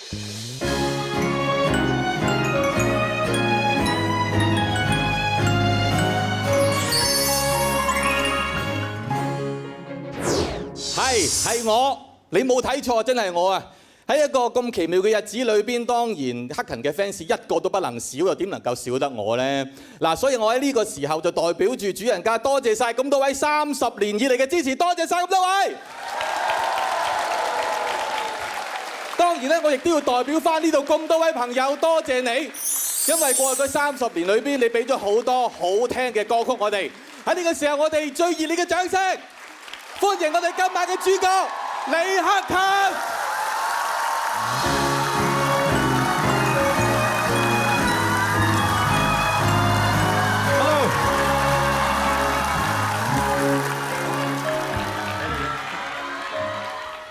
係我，你冇睇錯，真係我啊！喺一個咁奇妙嘅日子裏邊，當然克勤嘅 fans 一個都不能少，又點能夠少得我呢？嗱，所以我喺呢個時候就代表住主人家多謝晒咁多位30年以嚟嘅支持，多謝晒咁多位。當然咧，我亦都要代表翻呢度咁多位朋友，多謝你，因為過去嗰30年裏邊，你俾咗好多好聽嘅歌曲我哋。喺呢個時候，我哋最熱烈嘅掌聲，歡迎我哋今晚嘅主角李克勤。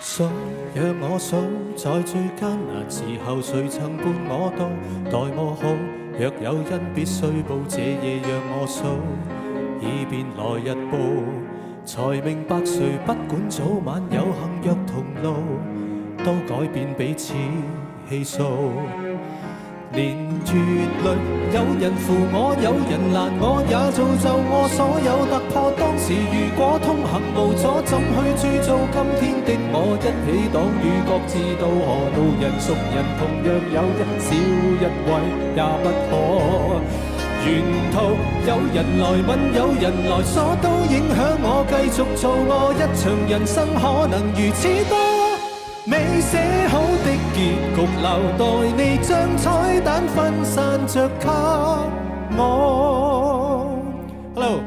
數讓我數，在最艱難時候，誰曾伴我到？待我好，若有因必須報，這夜讓我數，以便來日報。才明白誰不管早晚有幸若同路，都改變彼此氣數。年月裏有人扶我，有人攔我，也造就我所有突破。當時如果通行無阻，怎去鑄造今天的我？一起擋雨，各自到河路人熟人，同樣有一少一位也不可。沿途有人來問，有人來鎖，都影響我繼續做我。一場人生可能如此多，未寫好的結局，留待你將彩蛋分散着給我。Hello，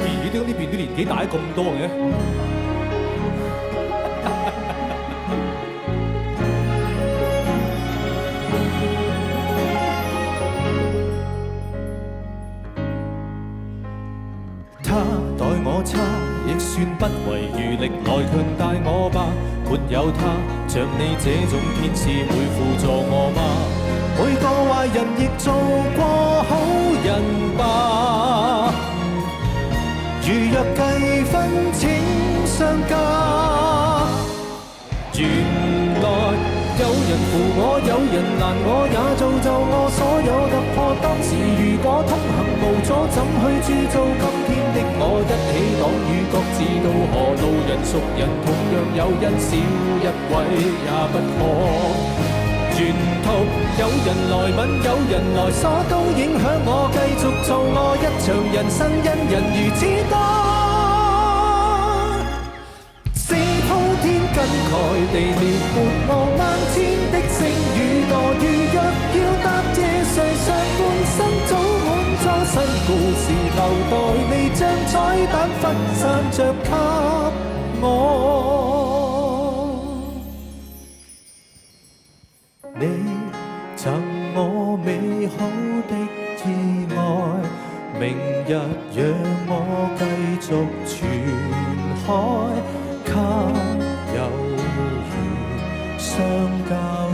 咦？點解呢邊啲年紀大咁多嘅？待我差，亦算不遺餘力來強大我吧。沒有他，像你這種天使會輔助我嗎？每個壞人亦做過好人吧。如若計分請相加，原來有人扶我，有人攔我，也造就我所有突破。當時如果通行無阻，怎去鑄造今天的我？一起擋雨，各自到河路人熟人，同樣有因少一位也不可。沿途有人來問，有人來鎖，都影響我繼續做我。一場人生因人如此多，是鋪天跟蓋地撩撥我萬千的星與墮。如若要答謝誰，上半生早滿咗新故事，留待你將彩蛋分散着給我。你贈我美好的意外，明日讓我繼續傳開，給有緣相交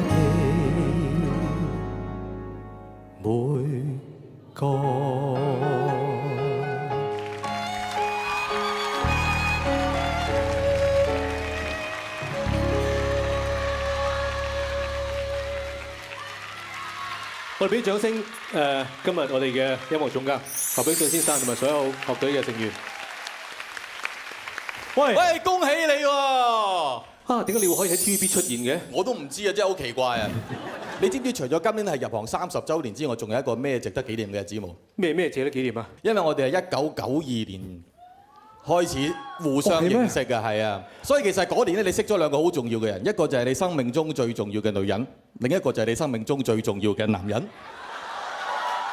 的每個。我哋俾掌聲，今日我哋嘅音樂總監何炳俊先生同埋所有樂隊嘅成員。喂，恭喜你喎！啊，點解你會可以喺 TVB 出現嘅？我都唔知啊，真係好奇怪啊！你知唔知除咗今年係入行30週年之外，仲有一個咩值得紀念嘅日子冇？咩值得紀念啊？因為我哋係1992年開始互相認識嘅，係啊，所以其實嗰年咧，你識咗兩個好重要嘅人，一個就係你生命中最重要嘅女人，另一個就係你生命中最重要嘅男人。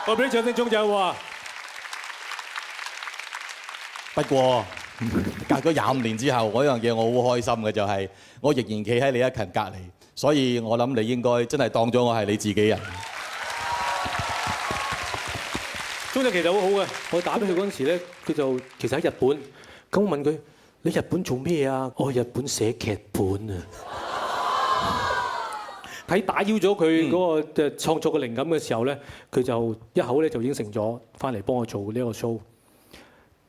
我俾啲掌聲鐘仔喎。不過隔咗25年之後，嗰樣嘢我好開心嘅就係，我仍然企喺李克勤隔離，所以我諗你應該真係當咗我係你自己人。鐘仔其實好好嘅，我打俾佢嗰陣時咧，佢就其實喺日本，咁我問佢：你日本做咩啊？我去日本寫劇本啊！喺打擾咗佢嗰個創作嘅靈感嘅時候咧，佢就一口咧就應承咗翻嚟幫我做呢個 show。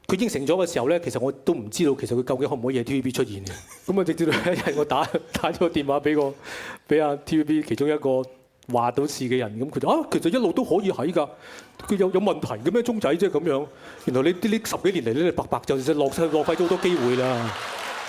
佢應承咗嘅時候咧，其實我都唔知道其實佢究竟可唔可以喺 TVB 出現嘅。咁啊，直至到一日我打咗個電話俾阿 TVB 其中一個話到事嘅人，咁佢就其實一路都可以喺㗎。佢有問題嘅咩鐘仔啫咁樣？原來你呢10幾年嚟咧，白白就浪費咗好多機會啦。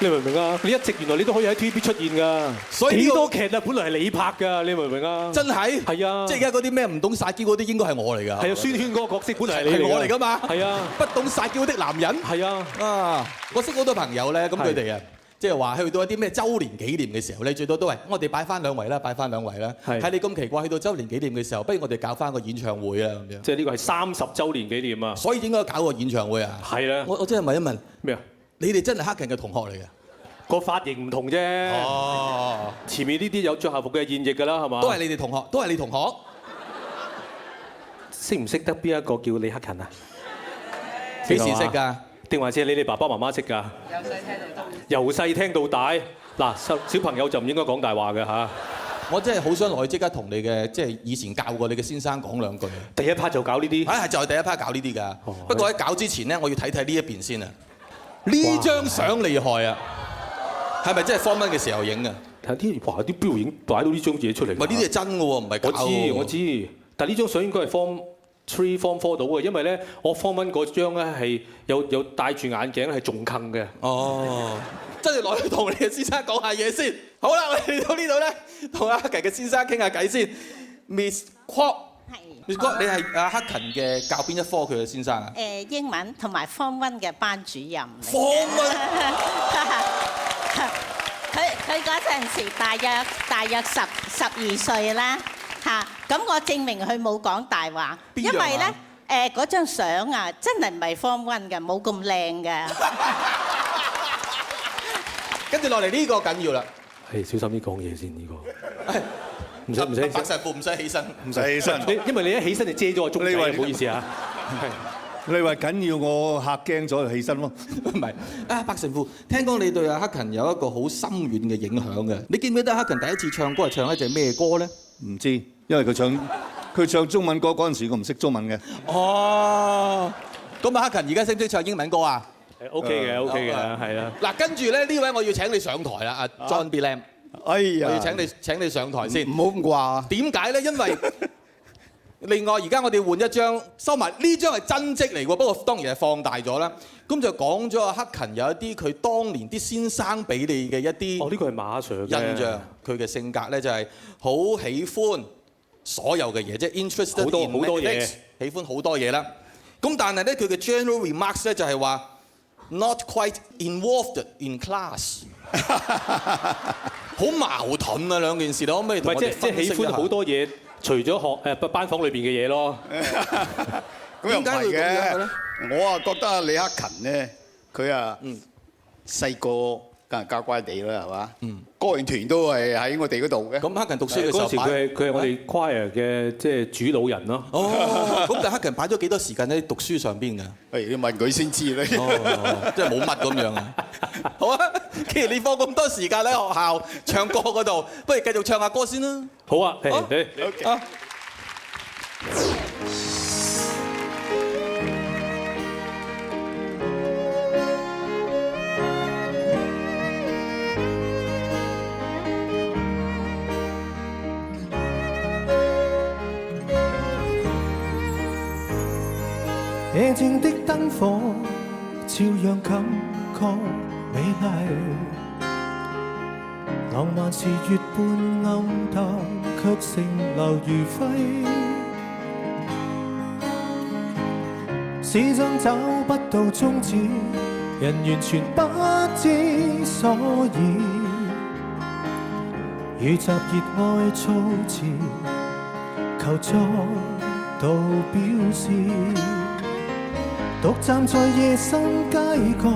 你明唔明啊？你一直原來你都可以喺 TVB 出現㗎。所以幾多劇啊，本來係你拍㗎，你明唔明啊？真係。係啊。即係而家嗰啲咩唔懂撒嬌嗰啲應該係我嚟㗎。係啊，孫軒嗰個角色本來係我嚟㗎嘛。係啊。不懂撒嬌的男人。係啊。啊，我識好多朋友咧，咁佢哋啊。即係話去到一啲咩週年紀念嘅時候咧，最多都係我哋擺翻兩圍啦，擺翻兩圍啦。係你咁奇怪，去到週年紀念嘅時候，不如我哋搞翻個演唱會啦咁樣。即係呢個係30週年紀念啊！所以應該搞個演唱會啊！係啦。我真係問一問咩啊？你哋真係黑人嘅同學嚟嘅？個髮型唔同啫。哦。前面呢啲有着校服嘅現役㗎啦，係嘛？都係你哋同學，都係你同學。識唔識得邊一個叫李克勤啊？幾時識㗎？定還是係你哋爸爸媽媽識㗎？由細聽到大。嗱，小朋友就唔應該講大話嘅嚇。我真係好想落去即刻同你嘅即係以前教過你嘅先生講兩句。第一 part 就搞呢啲。係就係第一 part 搞呢啲㗎。不過喺搞之前咧，我要睇睇呢一邊先啊。呢張相厲害啊！係咪真係 Form 1嘅時候影㗎？睇啲標影擺到呢張嘢出嚟。唔係呢啲係真嘅喎，唔係假嘅喎。我知。但係呢張相應該係 Form 3、Form 4到嘅，因為咧我 Form 1嗰張咧係有戴住眼鏡係仲近嘅。哦，真係落去同你嘅先生講下嘢先。好啦，我哋嚟到呢度咧，同阿克勤嘅先生傾下偈先。Miss Kwok， Miss Kwok， 你係阿克勤嘅教邊一科佢嘅先生啊？英文同埋 Form 1嘅班主任。Form 1。佢嗰陣時大約12歲啦。嚇！咁我證明佢冇講大話，因為咧嗰張相啊，真係唔係 Form 1嘅，冇咁靚嘅。跟住落嚟呢個緊要啦，係小心啲講嘢先呢個。唔使白實褲唔使起身，唔使起身。因為你一起身就遮咗個鐘仔，唔好意思啊。你話緊要我嚇驚咗就起身咯。唔係啊，白神父，聽講你對阿克勤有一個好深遠嘅影響嘅。你記唔記得克勤第一次唱歌係唱一隻咩歌咧？唔知，因為佢唱中文歌嗰陣時，我唔識中文嘅。哦，咁阿克勤而家識唔識唱英文歌啊？OK 嘅，OK 嘅，係啦。嗱，跟住咧呢位我要請你上台啦，阿 John B. Lam。哎呀，我要請你上台先。唔好咁掛。點解咧？因為另外而家我哋換一張，收埋呢張係真跡嚟喎，不過當然係放大咗啦。咁就講咗阿克勤有一啲佢當年啲先生俾你嘅一啲呢個係馬 Sir 印象，佢嘅性格咧就係好喜歡所有嘅嘢，即係 interested 好多嘢，喜歡好多嘢啦。咁但係咧佢嘅 general remarks 咧就係話 not quite involved in class， 好矛盾啊兩件事，你可唔可以同我哋分析一下？即係喜歡好多嘢，除咗學班房裏邊嘅嘢咯。咁又唔係嘅，我啊覺得李克勤咧，佢啊細個梗係乖乖地啦，係嘛？歌詠團都係喺我哋嗰度嘅。咁克勤讀書嘅時候，嗰時佢係我哋 choir 嘅即係主老人咯。哦，咁但係克勤擺咗幾多時間喺讀書上邊㗎？你問佢先知咧。哦，即係冇乜咁樣啊。好啊，既然你放咁多時間喺學校唱歌嗰度，不如繼續唱下歌先啦。好啊，嚟。啊。夜靜的燈火照樣感覺美麗，浪漫是月半暗淡，卻成流如輝。始終找不到終止，人完全不知所以，與集熱愛措辭，求作到表示。獨站在夜深街角，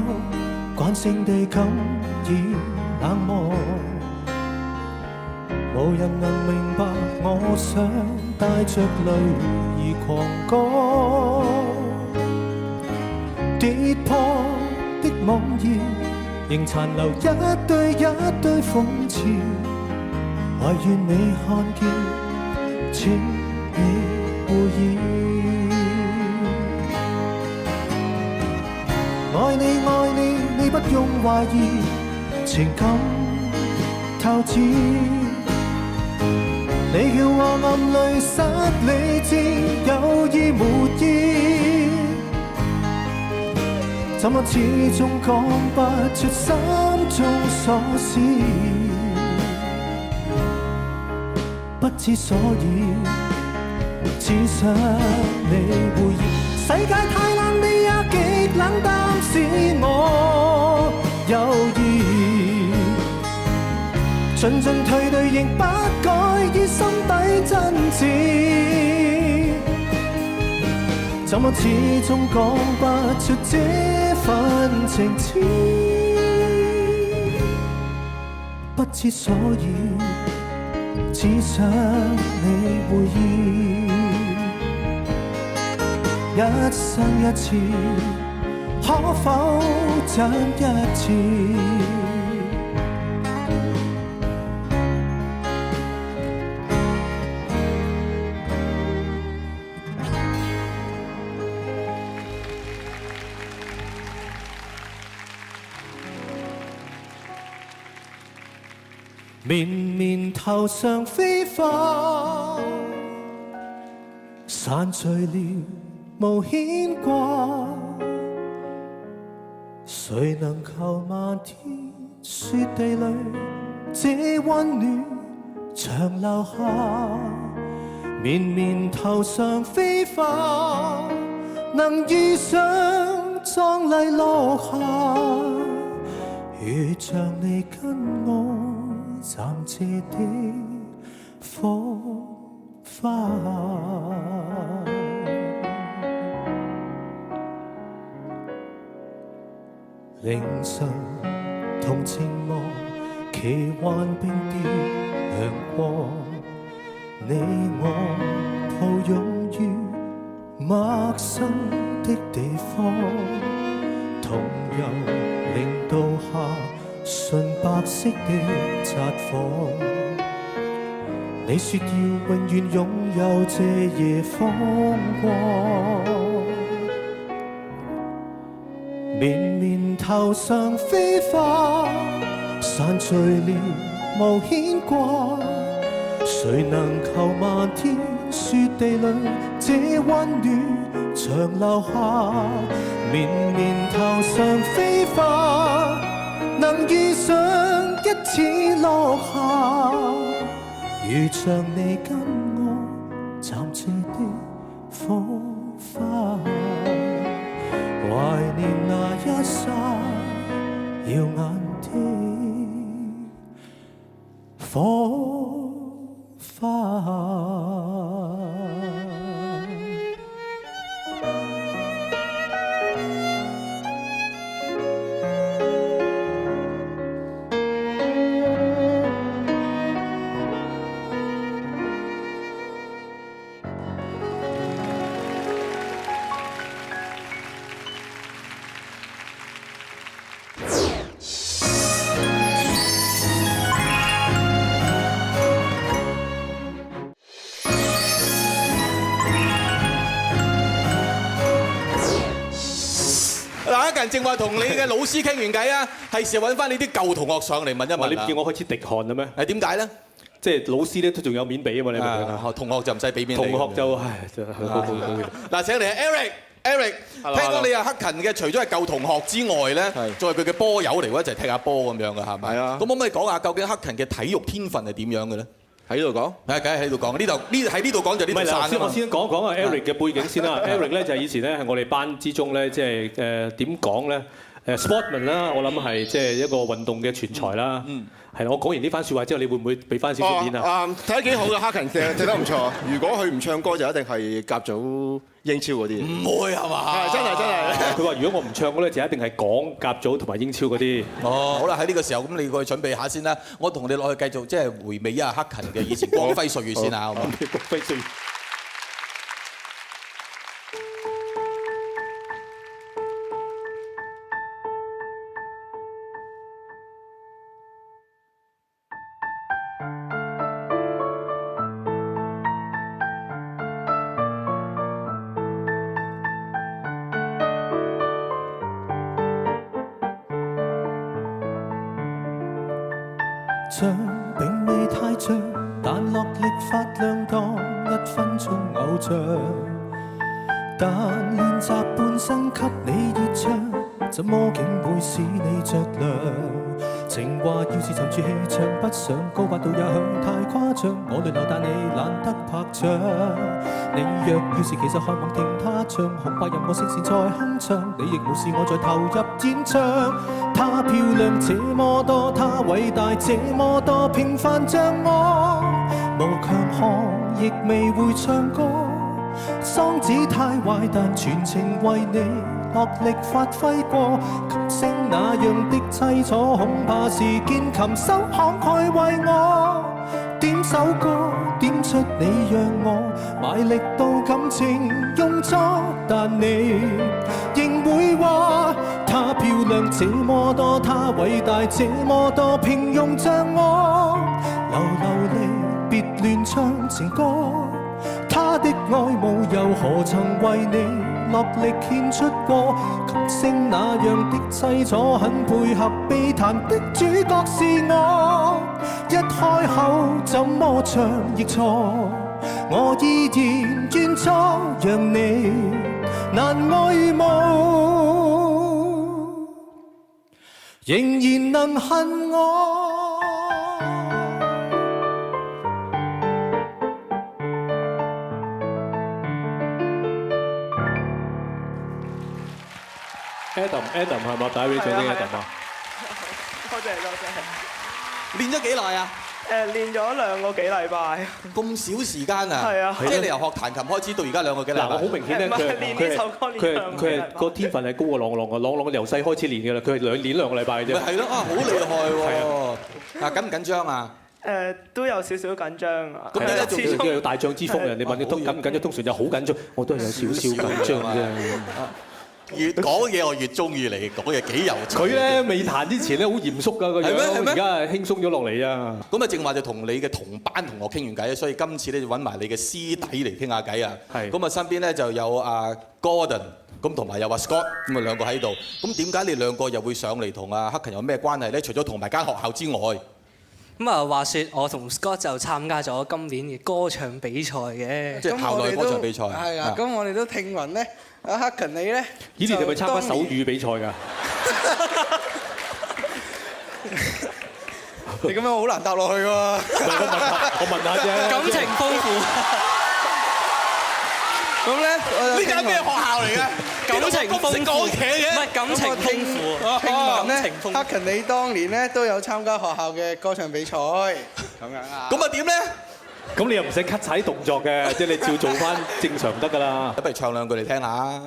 慣性地感染冷漠，無人能明白我想帶着淚兒狂歌。跌破的網頁，仍殘留一堆諷刺，唯願你看見，請你會意。愛你，你不用懷疑，情感透支。你叫我暗淚失理智，有意沒意，怎麼始終講不出心中所思，不知所以，只想你回憶。世界太冷，你也極冷淡，是我有意，進進退退仍不改，於心底真摯，怎麼始終講不出這份情痴，不知所以，只想你回憶。一生一次，可否真一次？綿綿頭上飛花，散聚了無牽掛，誰能求漫天雪地裏這溫暖長留下？綿綿頭上飛花，能遇上壯麗落霞，如像你跟我暫借的火花。凌晨同寂寞，奇幻並調亮光，你我抱擁於陌生的地方，同遊零度下純白色的札幌，你說要永遠擁有這夜風光。綿綿頭上飛花，散聚了無牽掛，誰能求漫天雪地裏這溫暖長留下？綿綿頭上飛花，能遇上一次落霞，如像你跟我暫借的火花。懷念那一剎耀眼的火花。正話同你嘅老師傾完偈啊，係時候揾翻你啲舊同學上嚟問一問。你見我開始滴汗啦咩？係點解咧？即係老師咧都仲有面俾啊嘛，你明唔明啊？同學就唔使俾面你。同學就唉，就好。嗱，請嚟 Eric，聽講你係克勤嘅，除咗係舊同學之外咧，仲係佢嘅波友嚟喎，一齊踢下波咁樣嘅係咪？係啊。咁可唔可以講下究竟克勤嘅體育天分係點樣嘅咧？喺呢度講，係梗係喺度講。喺呢度講就呢度散。我先講講啊 Eric 嘅背景先啦。Eric 咧就係以前咧係我哋班之中咧，即係點講咧？Sportman 啦，我諗係即係一個運動嘅全才啦。係啦，我講完呢番説話之後，你會唔會俾翻少少面啊？睇得幾好嘅，克勤踢得唔錯。如果佢唔唱歌，就一定係甲組英超嗰啲。唔會係嘛？真係。佢話：如果我唔唱歌咧，就一定係講甲組同埋英超嗰啲。哦，好啦，喺呢個時候咁，你過去準備下先啦。我同你落去繼續即係回味一下克勤嘅以前光輝歲月先啊，好唔好？光輝歲月。像並未太像，但落力發亮當1分鐘偶像。但練習半生給你熱唱，怎麼竟會使你着涼？情話要是沉住氣唱，不想高八度也許太誇張。我淚流但你懶得拍掌。你若要是其實渴望聽他唱，恐怕任我聲線再鏗鏘，你亦無視我在投入演唱。她漂亮這麼多，她偉大這麼多，平凡像我，無強項亦未會唱歌。嗓子太壞，但全情為你落力發揮過。琴聲那樣的凄楚，恐怕是鍵琴手慷慨為我點首歌，點出你讓我賣力到感情用錯。但你仍會話她漂亮這麼多，她偉大這麼多，平庸像我流離別亂唱情歌。他的愛慕又何曾為你落力獻出過？琴聲那樣的凄楚，很配合悲嘆的主角是我。一開口怎麼唱亦錯，我依然願錯，讓你難愛慕，仍然能恨我。Adam 係咪打俾唱啲 Adam 啊？多謝。練咗幾耐啊？練咗2個幾禮拜。咁少時間啊？係啊。即係你由學彈琴開始到而家2個幾禮拜。嗱，我好明顯咧，佢係個天分係高過朗朗嘅，朗朗由細開始練嘅啦，佢係練2個禮拜嘅啫。咪係咯，啊好厲害喎！嗱，緊唔緊張啊？都有少少緊張啊。咁你咧仲要有大將之風，人哋問你緊唔緊張，通常就好緊張，我都係有少少緊張啫。越講嘢我越中意你，講嘢幾有趣。佢咧未彈之前咧好嚴肅㗎個樣，而家係輕鬆咗落嚟啊！咁啊，正話就同你嘅同班同學傾完偈，所以今次咧就揾埋你嘅師弟嚟傾下偈啊。係。咁啊，身邊咧就有阿 Gordon，咁同埋有阿 Scott，咁啊2個喺度。咁點解你2個又會上嚟同阿克勤有咩關係咧？除咗同埋間學校之外。咁啊，話説我同 Scott 就參加咗今年嘅歌唱比賽嘅，即係校內歌唱比賽。係啊，咁我哋都聽聞咧，阿克勤你咧，咦？你哋係咪參加手語比賽㗎？你咁樣好難答落去喎。我問下啫。感情豐富。咁咧，呢間咩學校嚟嘅？感情豐富講嘢嘅。唔係感情豐富。聽聞咧，克勤你當年咧都有參加學校嘅歌唱比賽，咁樣啊？咁啊點咧？咁你又唔使 cut 曬啲動作嘅，即係你照做翻正常得㗎啦。不如唱2句嚟聽下。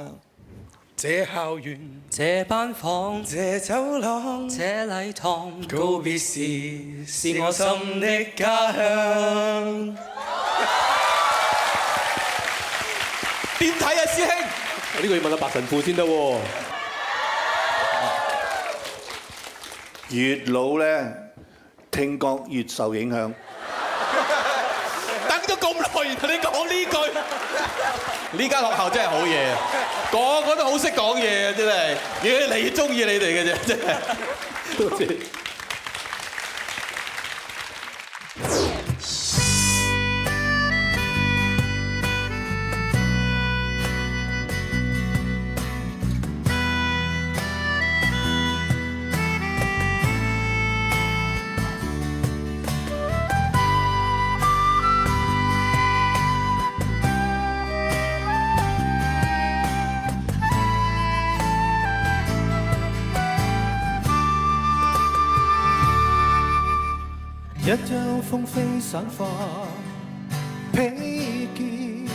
這校園，這班房，這走廊，這禮堂，告別時是我心的家鄉。點睇啊，師兄？呢個要問下白神父先得喎。越老咧，聽覺越受影響。等咗咁耐，你講呢句，呢間學校真係好嘢，個個都好識講嘢啊！真係，越嚟越中意你哋嘅啫，真係。多謝。一朝風飛散發披肩，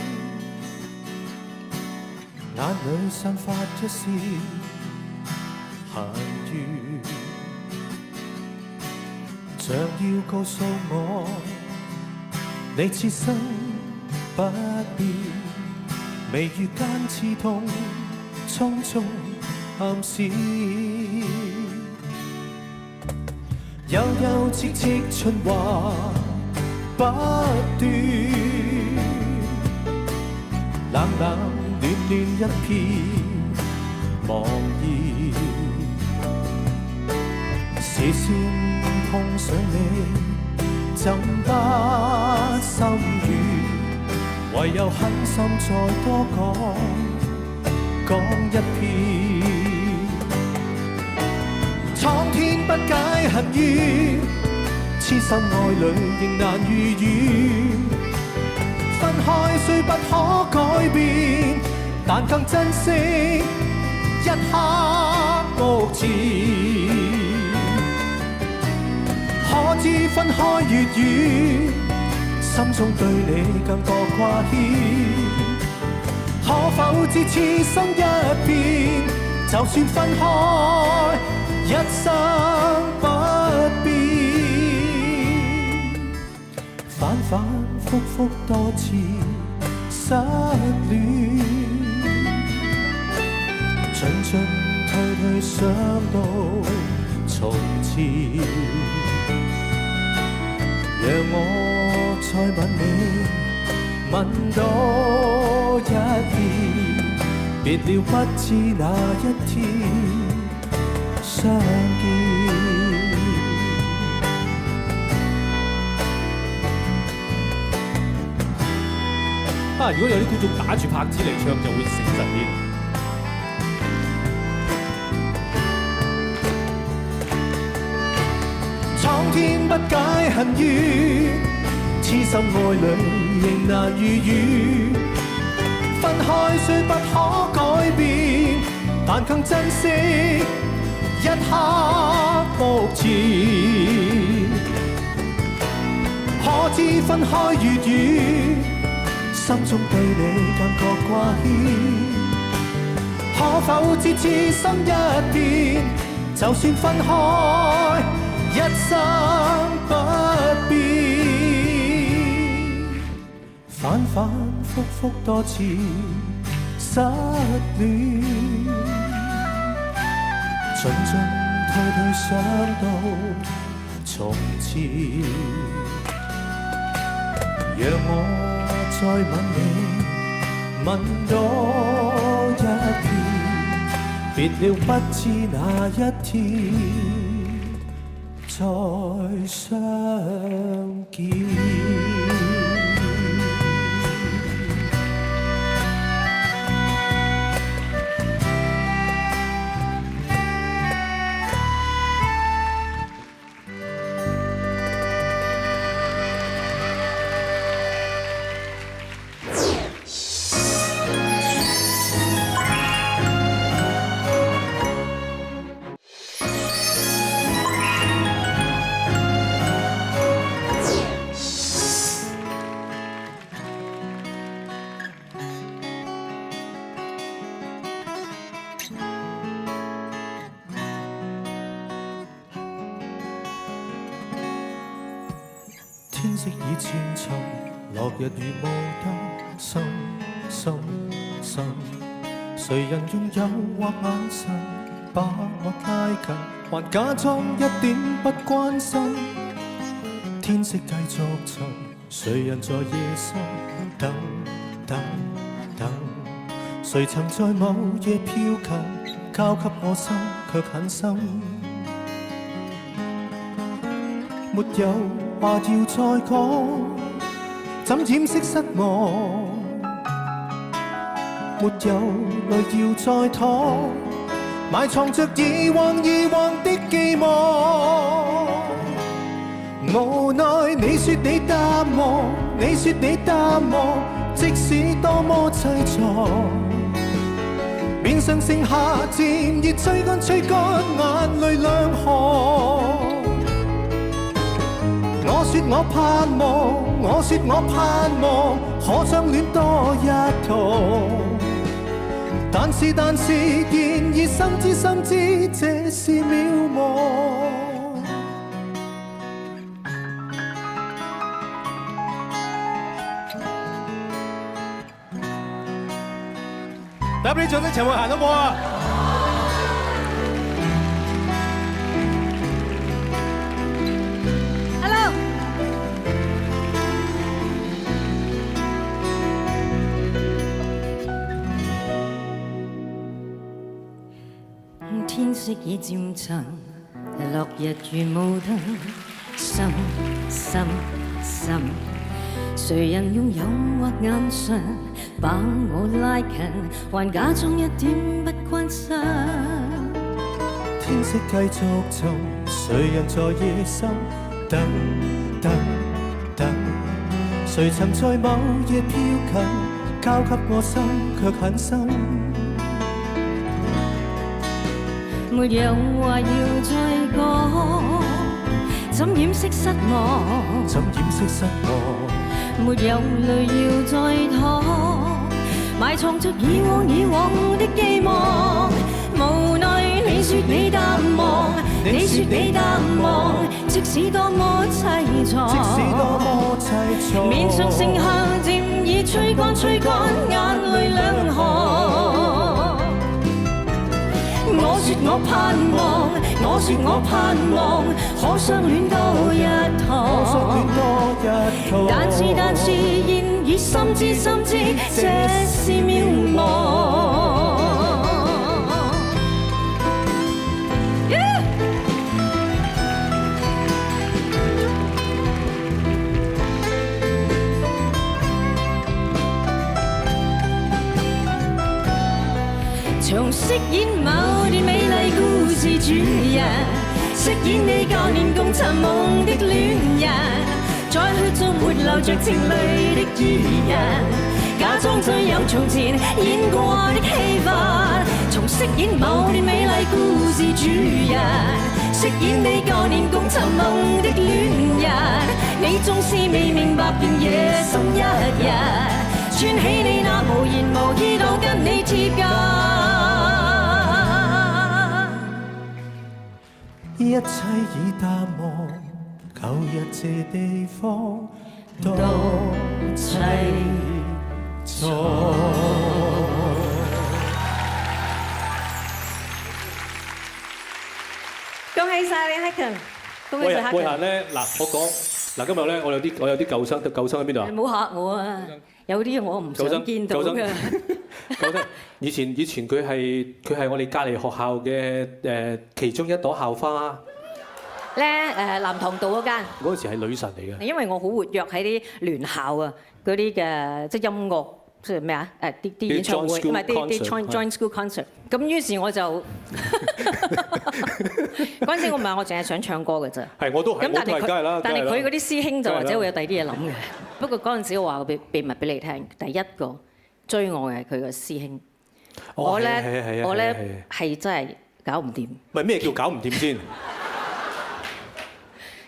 眼裏散發一絲閒語，像要告訴我，你此生不變，眉宇間刺痛，匆匆暗示。悠悠切切循環不斷，冷冷暖暖一片茫然，視線碰上你，怎不心軟？唯有狠心再多講一遍。蒼天不解恨怨，痴心愛侶仍難如願。分開雖不可改變，但更珍惜一刻目前。可知分開越遠，心中對你更覺掛牽。可否知痴心一片，就算分開一生不變。反反覆覆多次失戀，進進退退想到從前。讓我再吻你，吻多一遍，別了不知哪一天相見。如果有啲觀眾打住拍子嚟唱，就會誠實啲。蒼天不解恨怨，痴心愛侶仍難如願。分開雖不可改變，但更珍惜一刻目前。可知分開越遠，心中對你更覺掛牽。可否知痴心一片，就算分開一生不變。反反覆覆多次失戀，進進退退想到從前。讓我再吻你，吻多一遍，別了不知哪一天再相見。天色已漸沉，落日如霧燈，深深深。誰人用誘惑眼神把我拉近，還假裝一點不關心。天色繼續沉，誰人在夜深等等等？誰曾在某夜飄近，交給我心卻很深。沒有話要再講，怎掩飾失望？沒有淚要再淌，埋藏着以往的寄望。無奈你說你淡忘，你說你淡忘，即使多麼淒愴，面上剩下漸熱吹乾眼淚兩行。我說我盼望，我說我盼望，可相戀多一趟。但是，然而心知這是渺茫。打俾你掌聲，陳慧嫻好唔好啊？天色已漸沉，落日如霧燈，深深深。誰人用誘惑眼神把我拉近，還假裝一點不關心。天色繼續沉，誰人在夜深等等等？誰曾在某夜飄近，交給我心卻很深。沒有話要再講，怎掩飾失望？怎掩飾失望？沒有淚要再淌，埋藏着以往的寄望。無奈你說你淡忘，你說你淡忘，即使多麼淒愴，即使多麼淒愴，面上剩下漸已吹乾眼淚兩行。我說我盼望，我說我盼望，可相戀多一趟。但是現已深知這是渺茫。從飾演某段美麗故事主人，飾演你舊年共尋夢的戀人，在血中活流着情淚的異人，假裝最有從前演過的戲份。從飾演某段美麗故事主人，飾演你舊年共尋夢的戀人，你縱是未明白便夜深一日，串起你那無言無意當跟你貼近。一切已淡忘，舊日這地方多凄楚。恭喜晒你 Hacken， 恭喜晒 Hacken。喂閒咧，嗱我講嗱今日咧，我有啲舊生喺邊度啊？你唔好嚇我啊！有啲我唔想見到嘅。舊生以前佢係我哋隔離學校嘅其中一朵校花。咧南塘道嗰間。嗰陣時係女神嚟嘅。因為我好活躍喺啲聯校啊，嗰啲嘅即係音樂，即係咩啊？啲演唱會，唔係啲 joint school concert。咁於是我就嗰陣時我唔係我淨係想唱歌嘅啫。係我都係，但係佢嗰啲師兄就或者會有第二啲嘢諗嘅。不過嗰陣時我話個秘密俾你聽，第一個追我嘅係佢個師兄。我咧係真係搞唔掂。唔係咩叫搞唔掂先？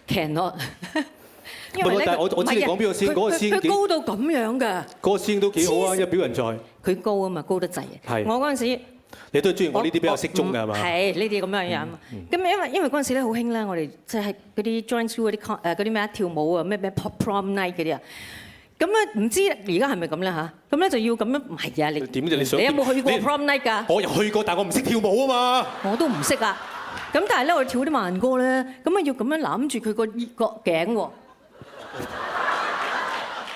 cannot， 因為咧，我知你講邊個先，嗰個師兄佢高到咁樣㗎。嗰個師兄都幾好啊，一表人才。佢高啊嘛，高得滯。係。我嗰陣時，你都係中意我呢啲比較適中嘅係嘛？係呢啲咁樣樣。咁因為嗰陣時咧好興咧，我哋即係嗰啲 joint school 嗰啲咩啊跳舞啊咩 prom night 嗰啲啊。咁咧唔知而家係咪咁咧嚇？咁咧就要咁樣唔係啊？你點啫？你有冇去過 prom night 㗎？我又去過，但係我唔識跳舞啊嘛。我都唔識啊。 咁但係咧，我哋跳啲慢歌咧，咁啊要咁樣攬住佢個頸喎，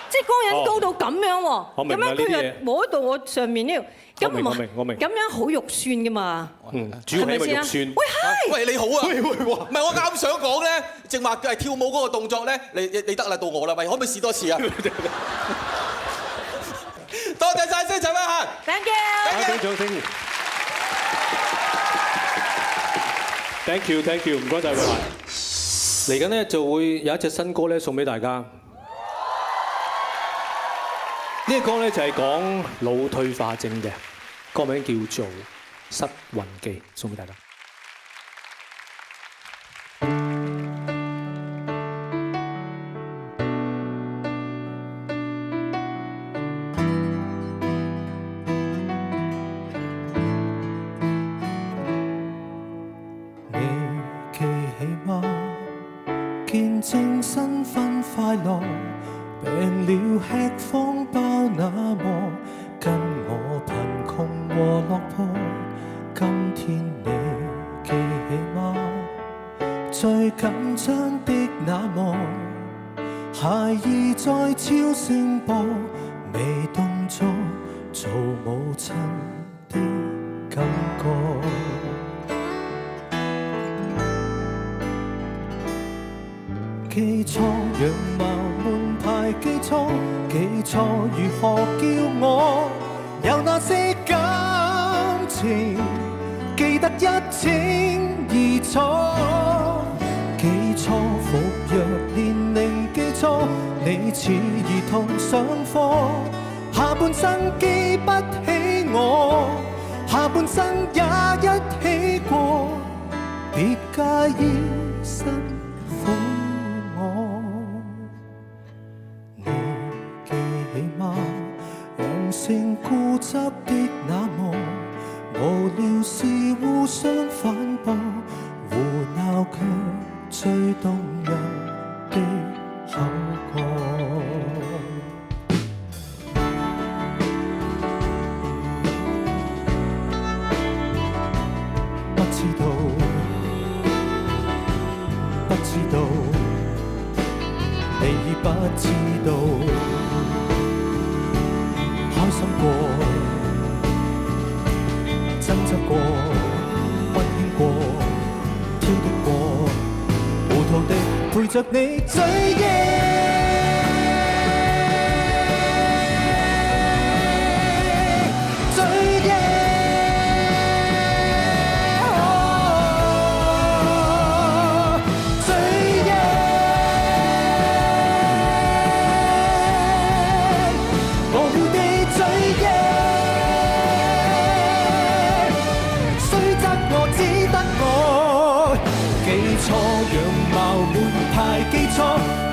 即係嗰個人高到咁樣喎，咁樣佢又摸到我上面呢度，咁我明，咁樣好肉酸㗎嘛，主要係因為肉酸。喂你好啊，唔係我啱想講咧，正話係跳舞嗰個動作咧，你得啦，到我啦，喂，可唔可以試多次啊？多謝晒先，陳偉恆 ，thank you， 掌聲。 Thank you， 唔該晒偉恆。嚟緊咧就會有一隻新歌咧送俾大家。呢個歌咧就係講腦退化症嘅，歌名叫做《失魂記》，送俾大家。見證新婚快樂，病了吃方包那麼，跟我貧窮和落魄。今天你記起嗎？最緊張的那幕，孩兒在超聲波，微動作做母親的感覺。記錯樣貌門牌記錯，記錯如何叫我有那些感情記得一清二楚，記錯服藥年齡記錯，你似兒童上課，下半生記不起我，下半生也一起過，別介意辛苦我。你記起嗎？人性固執的那麼，無聊事互相反駁，胡鬧卻最動人的口角。不知道，不知道，你已不知道，開心過，爭執過，溫馨過，挑剔過，糊塗地陪着你追憶。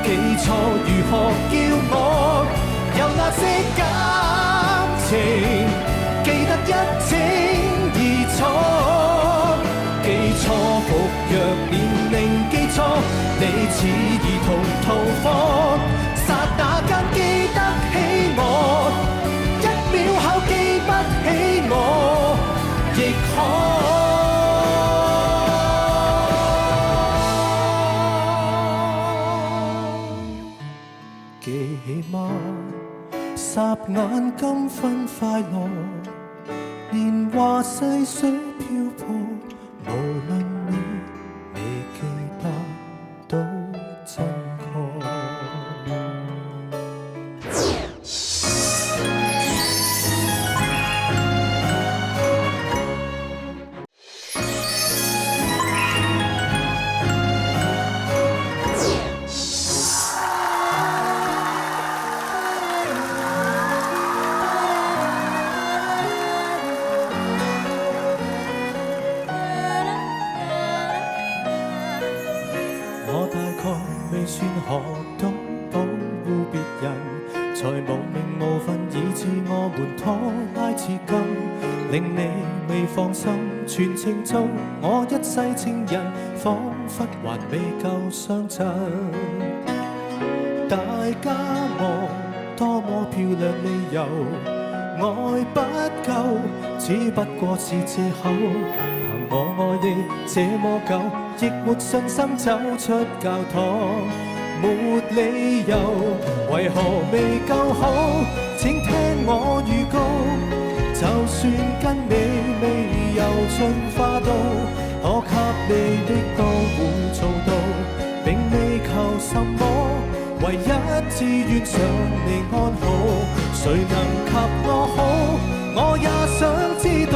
記錯如何叫我有那些感情記得一清二楚，記錯服藥年齡記錯，你似兒童逃課，剎那間記得起我，一秒後記不起我，亦可。記起嗎？霎眼金婚快樂，年華細水漂泊，無論你未記得都正確。未算學懂保護別人，才無名無分，以致我們拖拉至今，令你未放心。全程做我一世情人，彷彿還未夠相襯。大家望多麼漂亮理由，愛不夠，只不過是借口。憑我愛你這麼久，亦沒信心走出教堂，沒理由，為何未夠好？請聽我預告，就算跟你未由進化到，可給你的都會做到，並未求什麼，唯一志願想你安好，誰能及我好？我也想知道。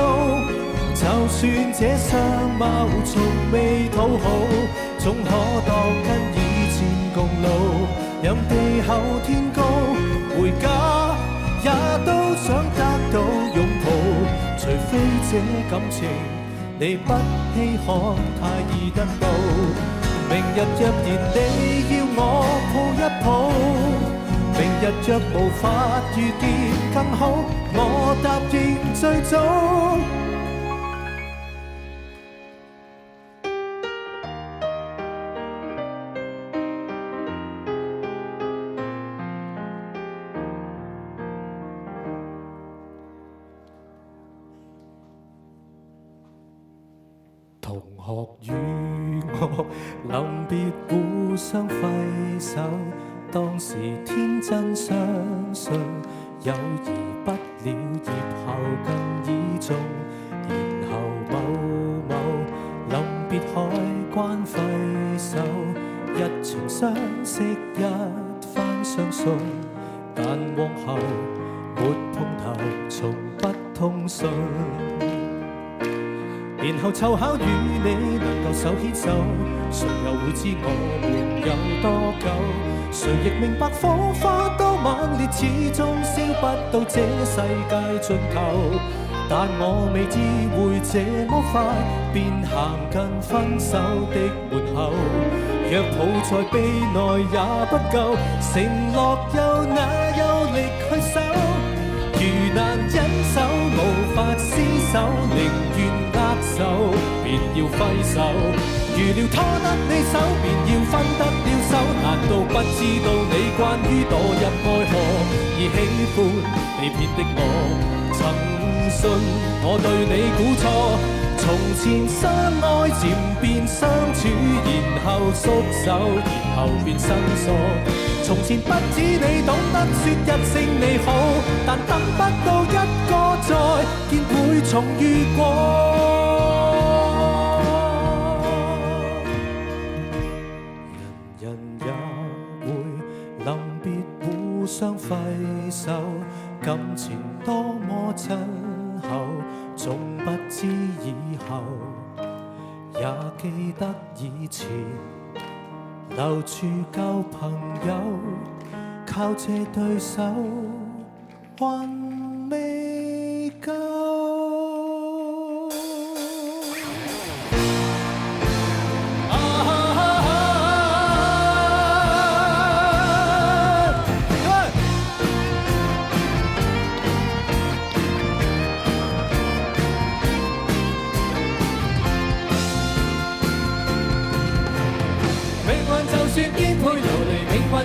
就算這相貌從未討好，總可當跟以前共老，任地厚天高，回家也都想得到擁抱，除非這感情你不稀罕，太易得到。明日若然你要我抱一抱，明日若無法遇見更好，我答應最早。同學與我臨別互相揮手，當時天真相信友誼不了葉後更倚重，然後某某臨別海關揮手，一場相識一番相送，但往後沒碰頭，從不通訊。年後湊巧與你能夠手牽手，誰又會知我們有多久？誰亦明白火花多猛烈，始終燒不到這世界盡頭。但我未知會這麼快便行近分手的門口。若抱在臂內也不夠，承諾又哪有力去守？如難忍手，無法廝守，寧願握手，便要揮手。如料拖得你手，便要分得了手。難道不知道你關於墮入愛河而喜歡你騙的我？曾信我對你估錯。從前相愛漸變相處，然後縮手，然後變生疏。從前不止你懂得說一聲你好，但等不到一個再見會重遇過。人人也會臨別互相揮手，感情多麼真厚，總不知以後，也記得以前留住舊朋友，靠這對手還未夠。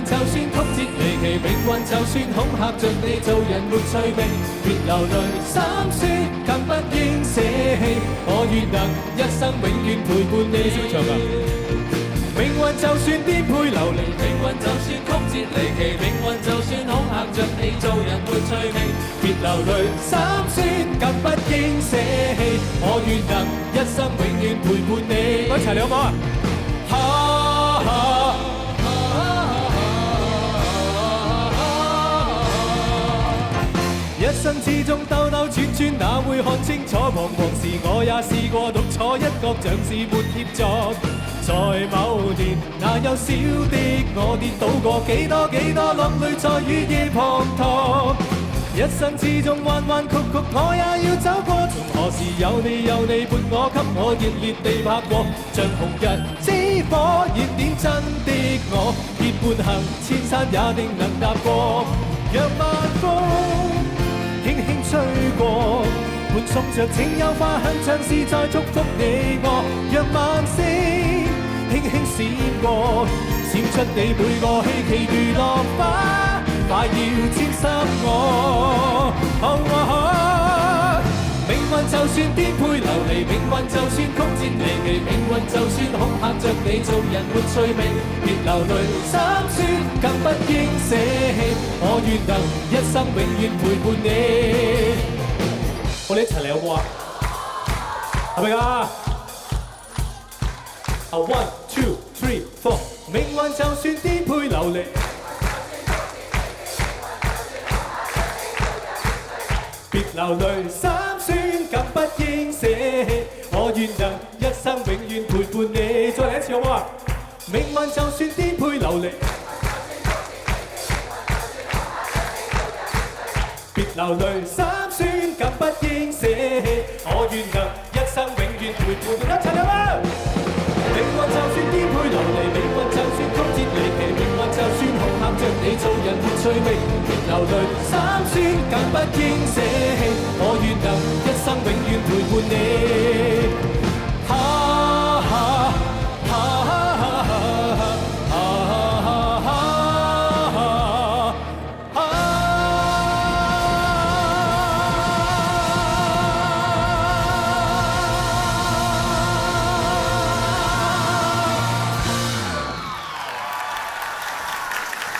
就算曲折離奇，命運就算恐嚇着你，做人沒趣味，別流淚心酸，更不應捨棄。我願能一生永遠陪伴你。命運就算顛沛流離，命運就算曲折離奇，命運就算恐嚇着你，做人沒趣味，別流淚心酸，更不應捨棄。我願能一生永遠陪伴你。一齊嚟好唔好啊？一生之中兜兜轉轉，哪會看清楚？彷徨時我也試過獨坐一角，像是沒協助。在某年，那幼小的我跌倒過幾多幾多，落淚在雨夜滂沱。一生之中彎彎曲曲，我也要走過。從何時有你伴我，給我熱烈地拍過，像紅日之火燃點真的我，結伴行千山也定能踏過。讓晚風輕輕吹過，伴送着情有花香，像是在祝福你我。讓晚星輕輕閃過，閃出你每個希冀如落花，快要沾濕我。命運就算顛沛流離，命運就算曲折離奇，命運就算恐嚇着你，做人沒趣味，別流淚心酸，更不應捨棄。我願能一生永遠陪伴你。我哋一齊嚟好唔好啊？係咪㗎？1, 2, 3, 4。命運就算顛沛流離，別流淚心酸，更不應捨棄。我願能一生永遠陪伴你。再嚟一次好唔好啊？命運就算顛沛流離，別流淚心酸，更不應捨棄。我願能一生永遠陪伴你。一齊嚟啊！命運就算顛沛流離，命運就算曲折離奇，命運就算恐嚇着你，做人沒趣味，別流淚心酸，更不應捨棄。我願能一生永遠陪伴你。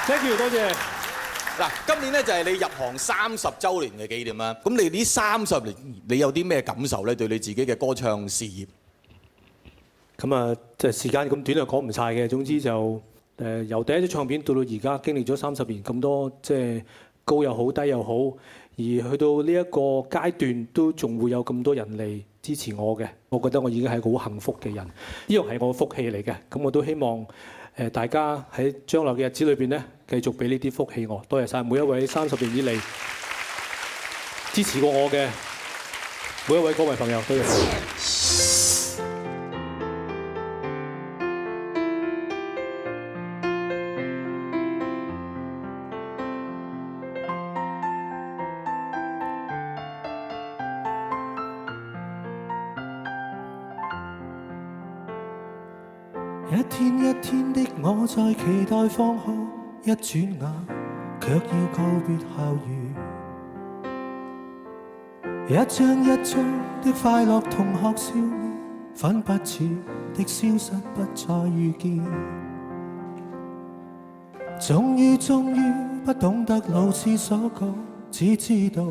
Thank you， 多謝。嗱，今年咧就係你入行30週年嘅紀念啦。咁你呢30年，你有啲咩感受咧？對你自己嘅歌唱事業？咁啊，即係時間咁短就講唔晒嘅。總之就由第一張唱片到而家，經歷咗30年咁多，即係高又好，低又好，而去到呢一個階段都仲會有咁多人嚟支持我嘅，我覺得我已經係一個好幸福嘅人，呢個係我嘅福氣嚟嘅。咁我都希望大家喺將來嘅日子裏邊咧，繼續俾呢啲福氣我。多謝晒每一位30年以嚟支持過我嘅每一位歌迷朋友，多謝晒。一天一天的我在期待放學，一轉眼卻要告別校園。一張一張的快樂同學笑面，粉筆似的消失不再遇見。終於不懂得老師所講，只知道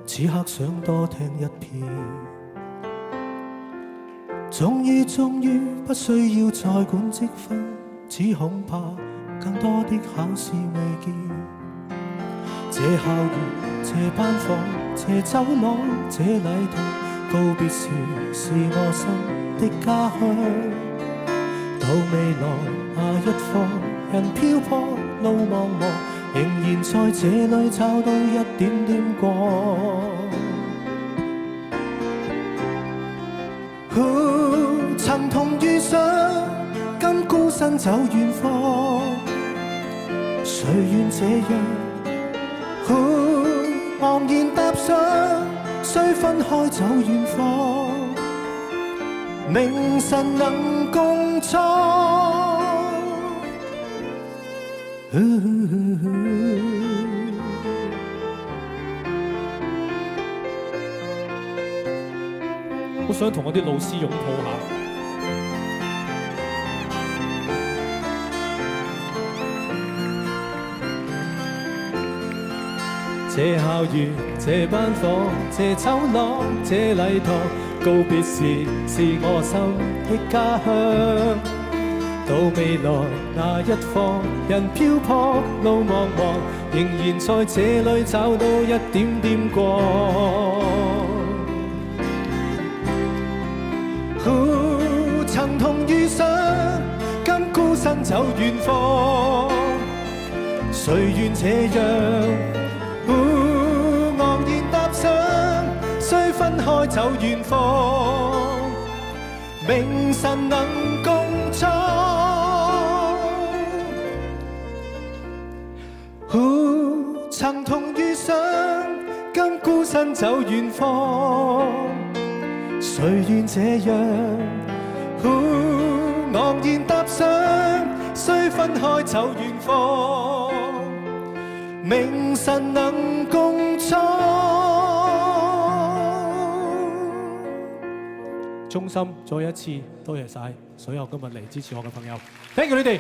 此刻想多聽一遍。終於不需要再管積分，只恐怕更多的考試未見。這校園，這班房，這走廊，這禮堂，告別時是我心的家鄉。到未來那一方，人漂泊路茫茫，仍然在這裡找到一點點光。曾同遇上，今孤身走遠方，誰願這樣？昂然踏上，雖分開走遠方，明晨能共創。好想同我啲老師擁抱下。這校園，這班房，這走廊，這禮堂，告別時是我心的家鄉。到未來那一方，人漂泊路茫茫，仍然在這裡找到一點點光。曾同遇上，今孤身走遠方，誰願這樣？昂然踏上，雖分開走遠方，明晨能共創。曾同遇上，今孤身走遠方，誰願這樣？昂然踏上，雖分開走遠方，明晨能共創。衷心再一次多謝晒所有今日嚟支持我嘅朋友，thank you你哋。